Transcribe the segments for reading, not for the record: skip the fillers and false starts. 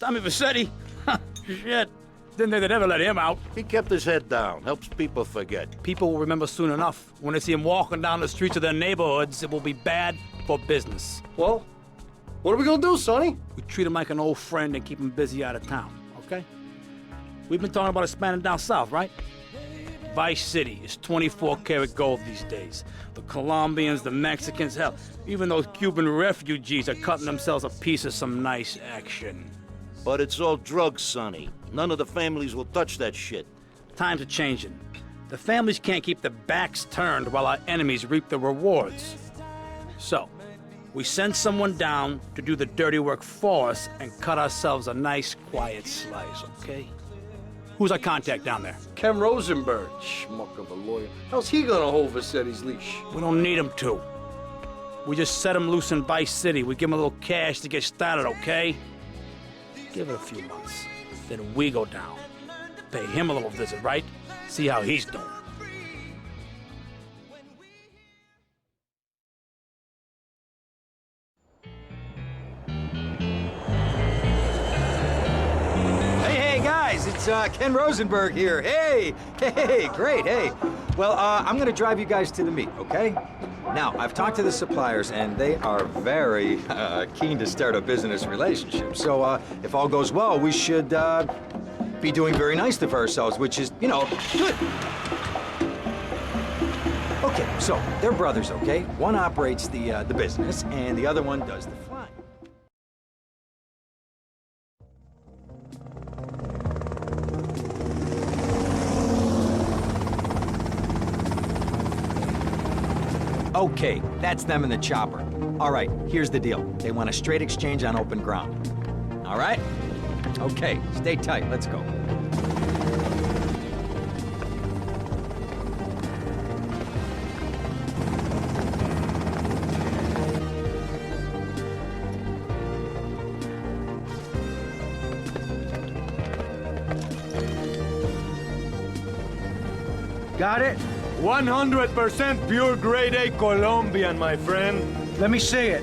Tommy Vassetti? Shit. Didn't think they'd ever let him out. He kept his head down, helps people forget. People will remember soon enough. When they see him walking down the streets of their neighborhoods, it will be bad for business. Well, what are we gonna do, Sonny? We treat him like an old friend and keep him busy out of town, okay? We've been talking about expanding down south, right? Vice City is 24-karat gold these days. The Colombians, the Mexicans, hell, even those Cuban refugees are cutting themselves a piece of some nice action. But it's all drugs, Sonny. None of the families will touch that shit. Times are changing. The families can't keep their backs turned while our enemies reap the rewards. So, we send someone down to do the dirty work for us and cut ourselves a nice, quiet slice, okay? Who's our contact down there? Ken Rosenberg, schmuck of a lawyer. How's he gonna hold Vassetti's leash? We don't need him to. We just set him loose in Vice City. We give him a little cash to get started, okay? Give it a few months. Then we go down. Pay him a little visit, right? See how he's doing. Hey, guys, it's Ken Rosenberg here. Hey, great, hey. Well, I'm gonna drive you guys to the meet, okay? Now, I've talked to the suppliers, and they are very keen to start a business relationship. So, if all goes well, we should be doing very nicely for ourselves, which is, you know, good. Okay, so they're brothers, okay? One operates the business, and the other one does the flying. Okay, that's them in the chopper. All right, here's the deal. They want a straight exchange on open ground. All right? Okay, stay tight. Let's go. Got it? 100% pure grade A Colombian, my friend. Let me see it.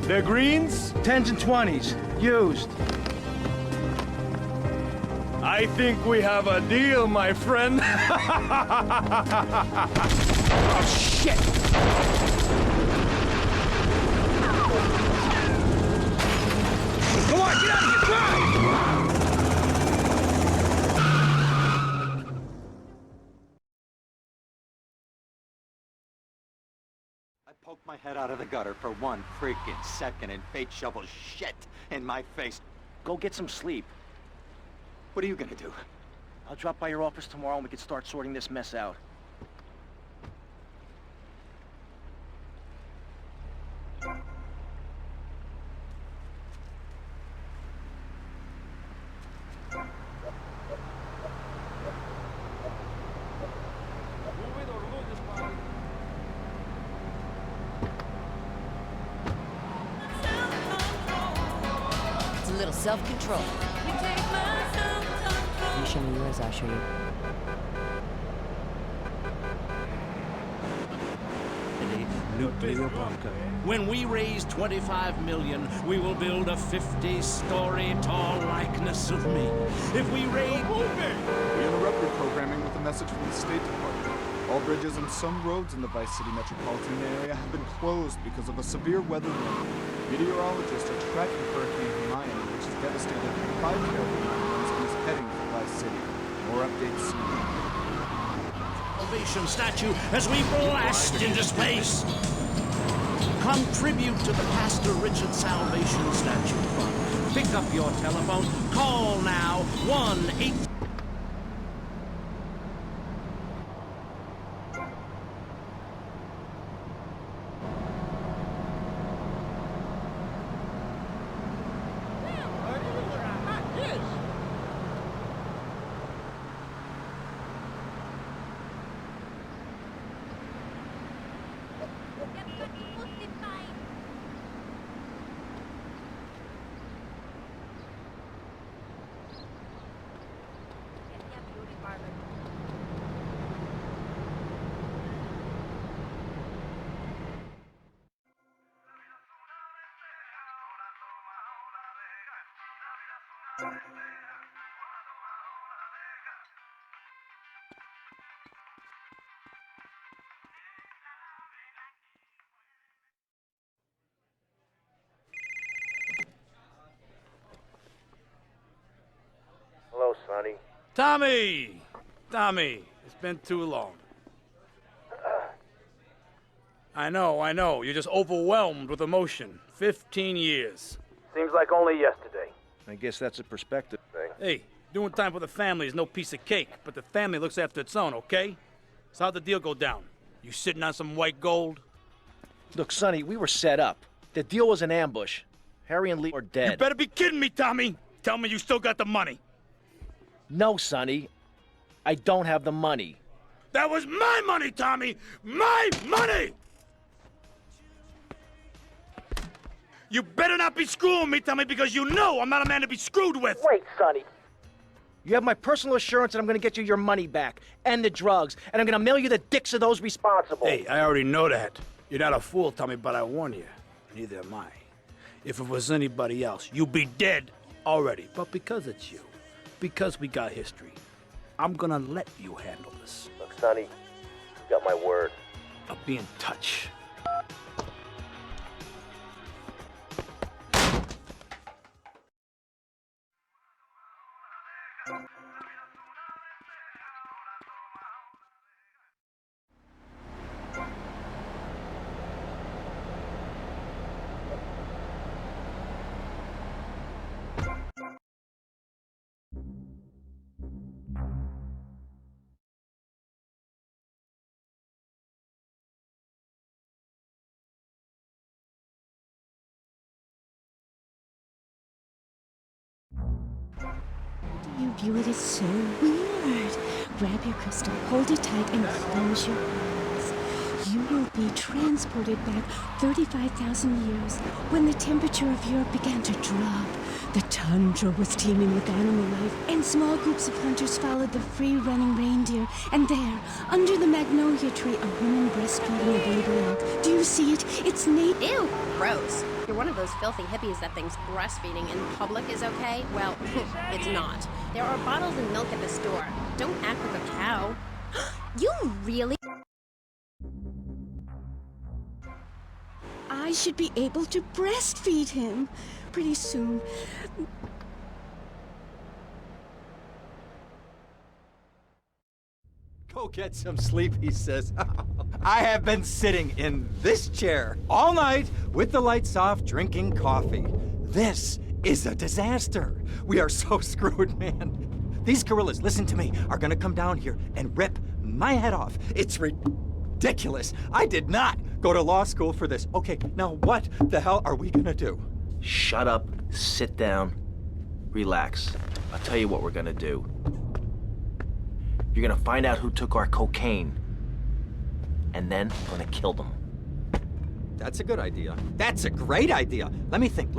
The greens? 10s and 20s. Used. I think we have a deal, my friend. Oh, shit! Come on, get out of here! Drive! I poked my head out of the gutter for 1 freaking second and fate shovels shit in my face. Go get some sleep. What are you gonna do? I'll drop by your office tomorrow and we can start sorting this mess out. It's a little self-control. You show me yours, I'll show you. When we raise 25 million, we will build a 50-story tall likeness of me. If we raise... We interrupted programming with a message from the State Department. All bridges and some roads in the Vice City metropolitan area have been closed because of a severe weather warning. Meteorologists are tracking Hurricane Hermione, which has devastated 5 Caribbean and is heading for Vice City. More updates soon. Salvation statue as we blast into space. Contribute to the Pastor Richard Salvation Statue Fund. Pick up your telephone. Call now 1-8... Hello, Sonny. Tommy! Tommy, it's been too long. I know. You're just overwhelmed with emotion. 15 years. Seems like only yesterday. I guess that's a perspective thing. Hey, doing time for the family is no piece of cake, but the family looks after its own, okay? So how'd the deal go down? You sitting on some white gold? Look, Sonny, we were set up. The deal was an ambush. Harry and Lee are dead. You better be kidding me, Tommy! Tell me you still got the money. No, Sonny. I don't have the money. That was my money, Tommy! My money! You better not be screwing me, Tommy, because you know I'm not a man to be screwed with! Wait, Sonny. You have my personal assurance that I'm gonna get you your money back, and the drugs, and I'm gonna mail you the dicks of those responsible. Hey, I already know that. You're not a fool, Tommy, but I warn you. Neither am I. If it was anybody else, you'd be dead already. But because it's you, because we got history, I'm gonna let you handle this. Look, Sonny, you got my word. I'll be in touch. You view it as so weird. Grab your crystal, hold it tight, and close your eyes. You will be transported back 35,000 years when the temperature of Europe began to drop. The tundra was teeming with animal life, and small groups of hunters followed the free-running reindeer. And there, under the magnolia tree, a woman breastfeeding a baby elk. Do you see it? It's native. Ew, gross. You're one of those filthy hippies that thinks breastfeeding in public is okay? Well, it's not. There are bottles and milk at the store. Don't act like a cow. You really... I should be able to breastfeed him pretty soon. Go get some sleep, he says. I have been sitting in this chair all night with the lights off, drinking coffee. This is a disaster. We are so screwed, man. These gorillas, listen to me, are gonna come down here and rip my head off. It's ridiculous. I did not go to law school for this. Okay, now what the hell are we gonna do? Shut up, sit down, relax. I'll tell you what we're gonna do. You're gonna find out who took our cocaine, and then we're gonna kill them. That's a good idea. That's a great idea. Let me think.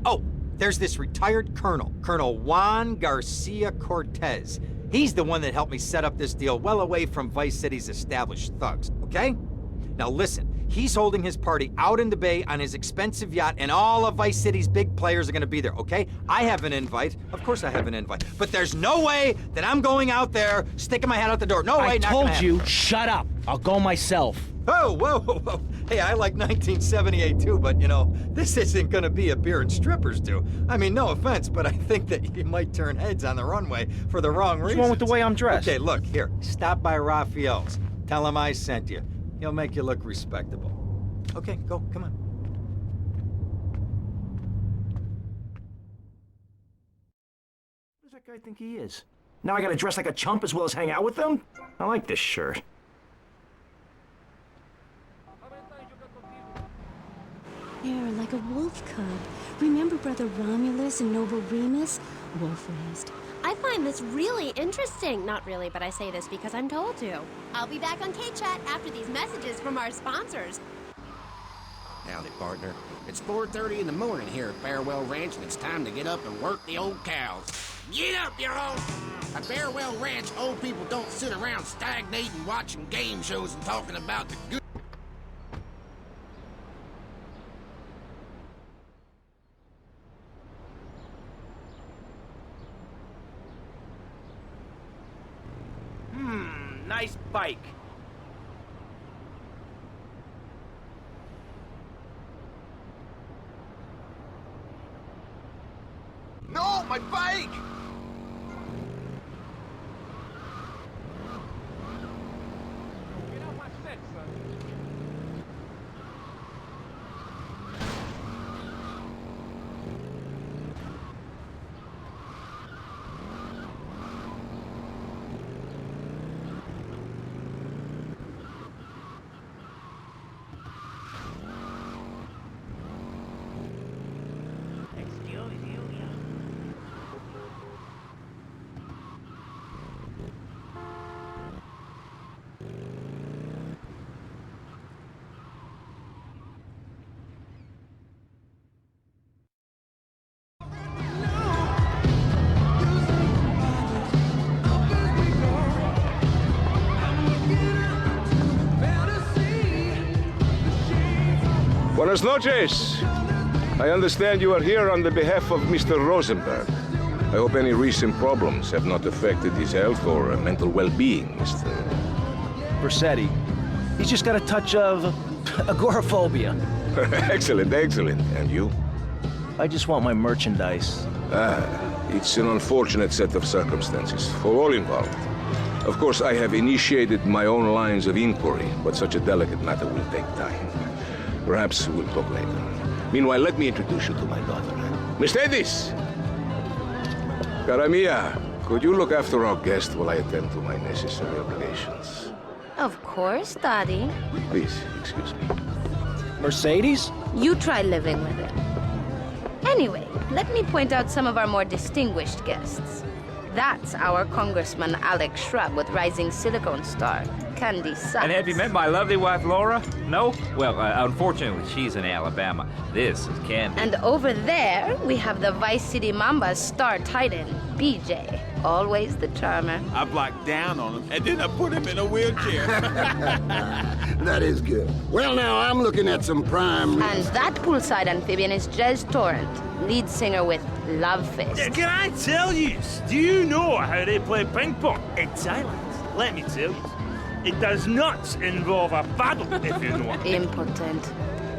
Oh, there's this retired colonel, Colonel Juan Garcia Cortez. He's the one that helped me set up this deal well away from Vice City's established thugs, okay? Now listen, he's holding his party out in the bay on his expensive yacht, and all of Vice City's big players are gonna be there, okay? I have an invite. Of course I have an invite. But there's no way that I'm going out there, sticking my head out the door. No way, I not told gonna happen. you, shut up. I'll go myself. Oh, whoa. Hey, I like 1978 too, but you know, this isn't gonna be a beer and strippers do. I mean, no offense, but I think that you might turn heads on the runway for the wrong reasons. What's wrong with the way I'm dressed? Okay, look, here, stop by Raphael's. Tell him I sent you. He'll make you look respectable. Okay, go, come on. Who does that guy think he is? Now I gotta dress like a chump as well as hang out with them? I like this shirt. You're like a wolf cub. Remember Brother Romulus and Noble Remus? Wolf raised. I find this really interesting. Not really, but I say this because I'm told to. I'll be back on K-Chat after these messages from our sponsors. Howdy, partner. It's 4:30 in the morning here at Farewell Ranch, and it's time to get up and work the old cows. Get up, you old... At Farewell Ranch, old people don't sit around stagnating, watching game shows and talking about the good... nice bike. No, my bike! Buenas noches. I understand you are here on the behalf of Mr. Rosenberg. I hope any recent problems have not affected his health or mental well-being, Mr. Vercetti. He's just got a touch of agoraphobia. Excellent, excellent. And you? I just want my merchandise. It's an unfortunate set of circumstances for all involved. Of course, I have initiated my own lines of inquiry, but such a delicate matter will take time. Perhaps we'll talk later. Meanwhile, let me introduce you to my daughter. Mercedes! Cara mia, could you look after our guest while I attend to my necessary obligations? Of course, Daddy. Please, excuse me. Mercedes? You try living with it. Anyway, let me point out some of our more distinguished guests. That's our Congressman Alex Shrub with rising silicone star, Candy Sachs. And have you met my lovely wife, Laura? No? Well, unfortunately, she's in Alabama. This is Candy. And over there, we have the Vice City Mamba's star titan, BJ. Always the charmer. I blocked down on him, and then I put him in a wheelchair. That is good. Well, now, I'm looking at some prime... And that poolside amphibian is Jez Torrent, lead singer with Love Fist. Can I tell you? Do you know how they play ping pong? It's silent. Let me tell you. It does not involve a paddle, if you know what I mean. Impotent.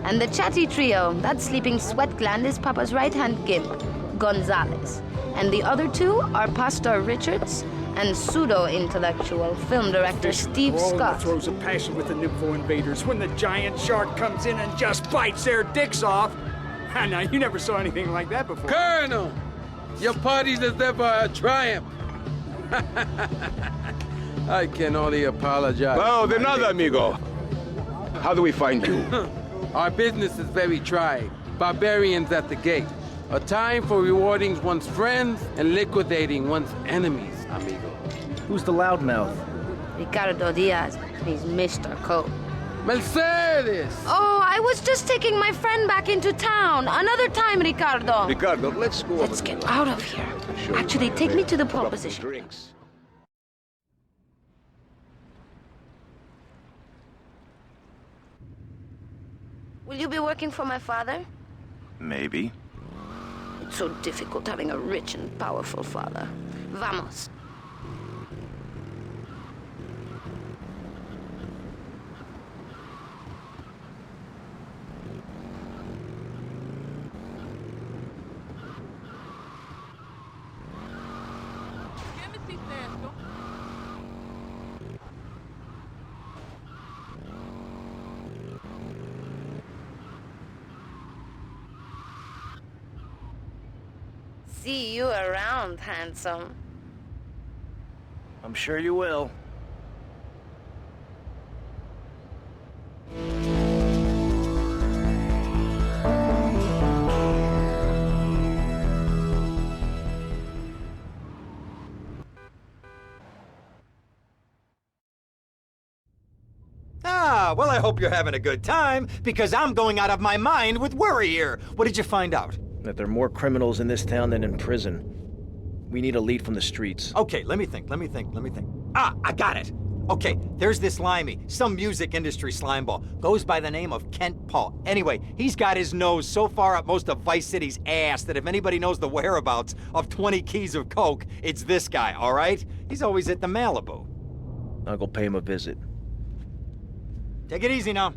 And the chatty trio, that sleeping sweat gland is Papa's right-hand gimp, Gonzalez. And the other two are Pastor Richards and pseudo-intellectual film director Steve Scott. Throws a passion with the nympho invaders when the giant shark comes in and just bites their dicks off. Now, you never saw anything like that before. Colonel! Your party is never a triumph. I can only apologize. Oh, the nada, amigo. How do we find you? Our business is very trying. Barbarians at the gate. A time for rewarding one's friends and liquidating one's enemies, amigo. Who's the loudmouth? Ricardo Diaz. He's Mr. Coke. Mercedes! Oh, I was just taking my friend back into town. Another time, Ricardo. Ricardo, let's go. Let's get out of here. Actually, take me to the pole position. Drinks. Will you be working for my father? Maybe. It's so difficult having a rich and powerful father. Vamos. See you around, handsome. I'm sure you will. Well, I hope you're having a good time, because I'm going out of my mind with worry here. What did you find out? That there are more criminals in this town than in prison. We need a lead from the streets. Okay, let me think. Ah, I got it. Okay, there's this limey, some music industry slimeball. Goes by the name of Kent Paul. Anyway, he's got his nose so far up most of Vice City's ass that if anybody knows the whereabouts of 20 keys of coke, it's this guy, all right? He's always at the Malibu. I'll go pay him a visit. Take it easy now.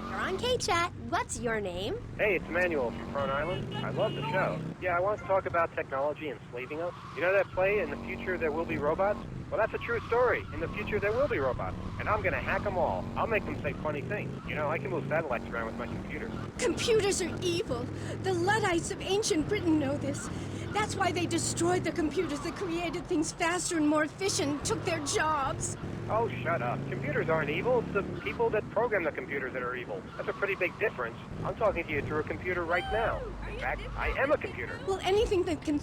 You're on K-Chat. What's your name? Hey, it's Emmanuel from Front Island. I love the show. Yeah, I want to talk about technology enslaving us. You know that play, In the Future There Will Be Robots? Well, that's a true story. In the future, there will be robots. And I'm going to hack them all. I'll make them say funny things. You know, I can move satellites around with my computer. Computers are evil. The Luddites of ancient Britain know this. That's why they destroyed the computers that created things faster and more efficient, took their jobs. Oh, shut up. Computers aren't evil. It's the people that program the computers that are evil. That's a pretty big difference. I'm talking to you through a computer right now. In fact, I am a computer. Well, anything that can...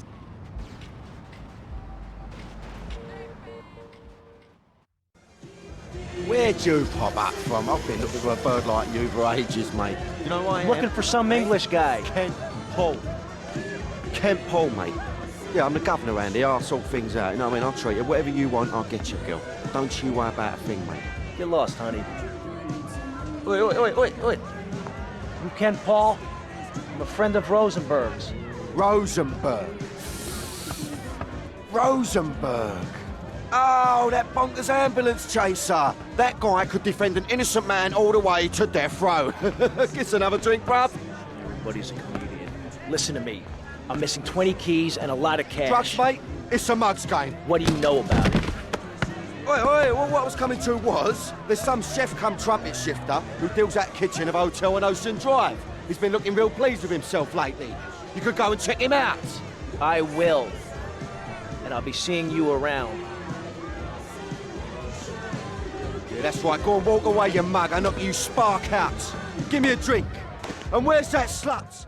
Where'd you pop up from? I've been looking for a bird like you for ages, mate. You know why I am? Looking for some English guy. Kent Paul. Kent Paul, mate. Yeah, I'm the governor around here. I'll sort things out. You know what I mean? I'll treat you. Whatever you want, I'll get you, girl. Don't you worry about a thing, mate. Get lost, honey. Wait. You Ken Paul? I'm a friend of Rosenberg's. Rosenberg. Oh, that bonkers ambulance chaser. That guy could defend an innocent man all the way to death row. Get another drink, bruv. Everybody's a comedian. Listen to me. I'm missing 20 keys and a lot of cash. Drugs, mate? It's a mug's game. What do you know about it? Wait, well, what I was coming to was, there's some chef come trumpet shifter who deals at kitchen of a hotel on Ocean Drive. He's been looking real pleased with himself lately. You could go and check him out. I will. And I'll be seeing you around. Yeah, that's right. Go and walk away, you mug. I knock you spark out. Give me a drink. And where's that slut?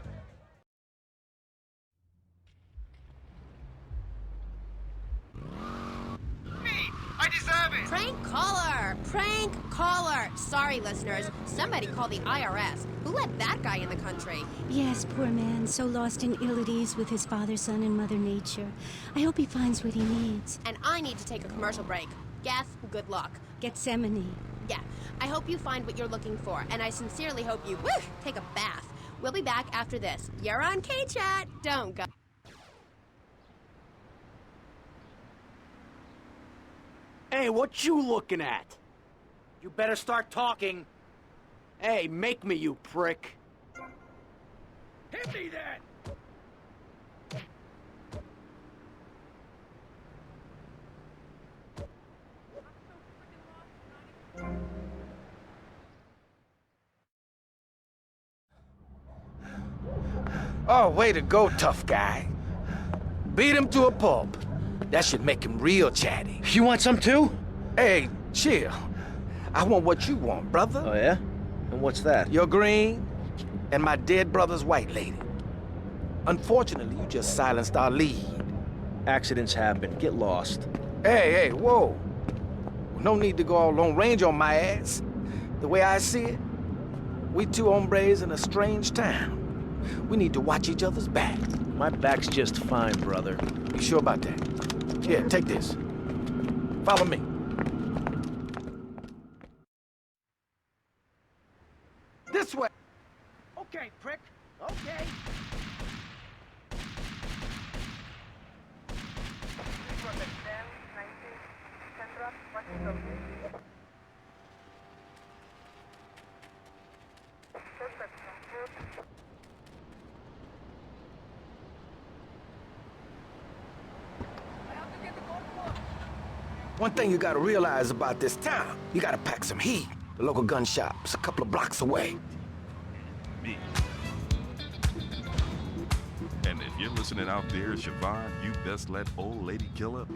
I deserve it! Prank caller! Prank caller! Sorry, listeners. Somebody call the IRS. Who let that guy in the country? Yes, poor man, so lost and ill at ease with his father, son, and Mother Nature. I hope he finds what he needs. And I need to take a commercial break. Guess, good luck. Gethsemane. Yeah, I hope you find what you're looking for, and I sincerely hope you, take a bath. We'll be back after this. You're on K-Chat. Don't go. Hey, what you looking at? You better start talking. Hey, make me, you prick. Hit me then! Oh, way to go, tough guy. Beat him to a pulp. That should make him real chatty. You want some too? Hey, chill. I want what you want, brother. Oh, yeah? And what's that? Your green and my dead brother's white lady. Unfortunately, you just silenced our lead. Accidents happen. Get lost. Hey, whoa. No need to go all Lone Ranger on my ass. The way I see it, we two hombres in a strange town. We need to watch each other's back. My back's just fine, brother. You sure about that? Here, take this. Follow me. This way. Okay, prick. Okay. One thing you gotta realize about this town, you gotta pack some heat. The local gun shop's a couple of blocks away. Me. And if you're listening out there, Siobhan, you best let old lady killer.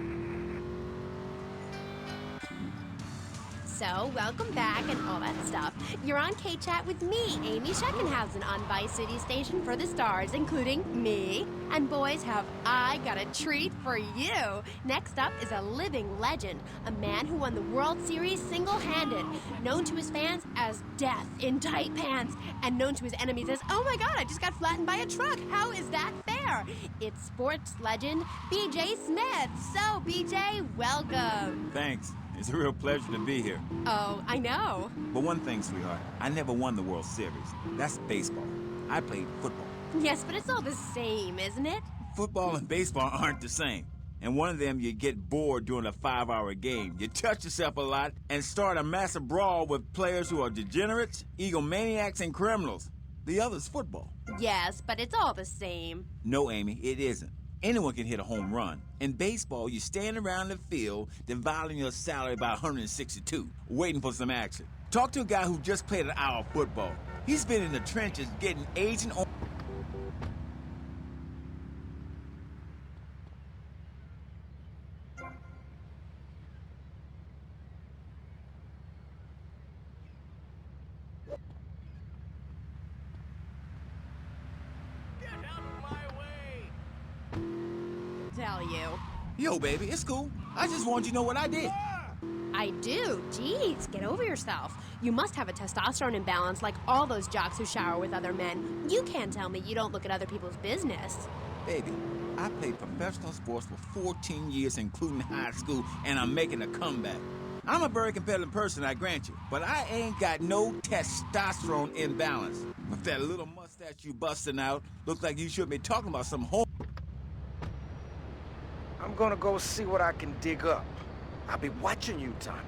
So, welcome back and all that stuff. You're on K-Chat with me, Amy Scheckenhausen, on Vice City Station for the stars, including me. And boys, have I got a treat for you. Next up is a living legend, a man who won the World Series single-handed, known to his fans as Death in Tight Pants, and known to his enemies as, oh my God, I just got flattened by a truck. How is that fair? It's sports legend BJ Smith. So, BJ, welcome. Thanks. It's a real pleasure to be here. Oh, I know. But one thing, sweetheart, I never won the World Series. That's baseball. I played football. Yes, but it's all the same, isn't it? Football and baseball aren't the same. And one of them, you get bored during a 5-hour game. You touch yourself a lot and start a massive brawl with players who are degenerates, egomaniacs, and criminals. The other's football. Yes, but it's all the same. No, Amy, it isn't. Anyone can hit a home run. In baseball, you stand around the field, dividing your salary by 162, waiting for some action. Talk to a guy who just played an hour of football. He's been in the trenches getting agent on. Tell you. Yo, baby, it's cool. I just want you to know what I did. I do. Jeez, get over yourself. You must have a testosterone imbalance like all those jocks who shower with other men. You can't tell me you don't look at other people's business. Baby, I played professional sports for 14 years, including high school, and I'm making a comeback. I'm a very competitive person, I grant you, but I ain't got no testosterone imbalance. With that little mustache you busting out, looks like you should be talking about some home. I'm gonna go see what I can dig up. I'll be watching you, Tommy.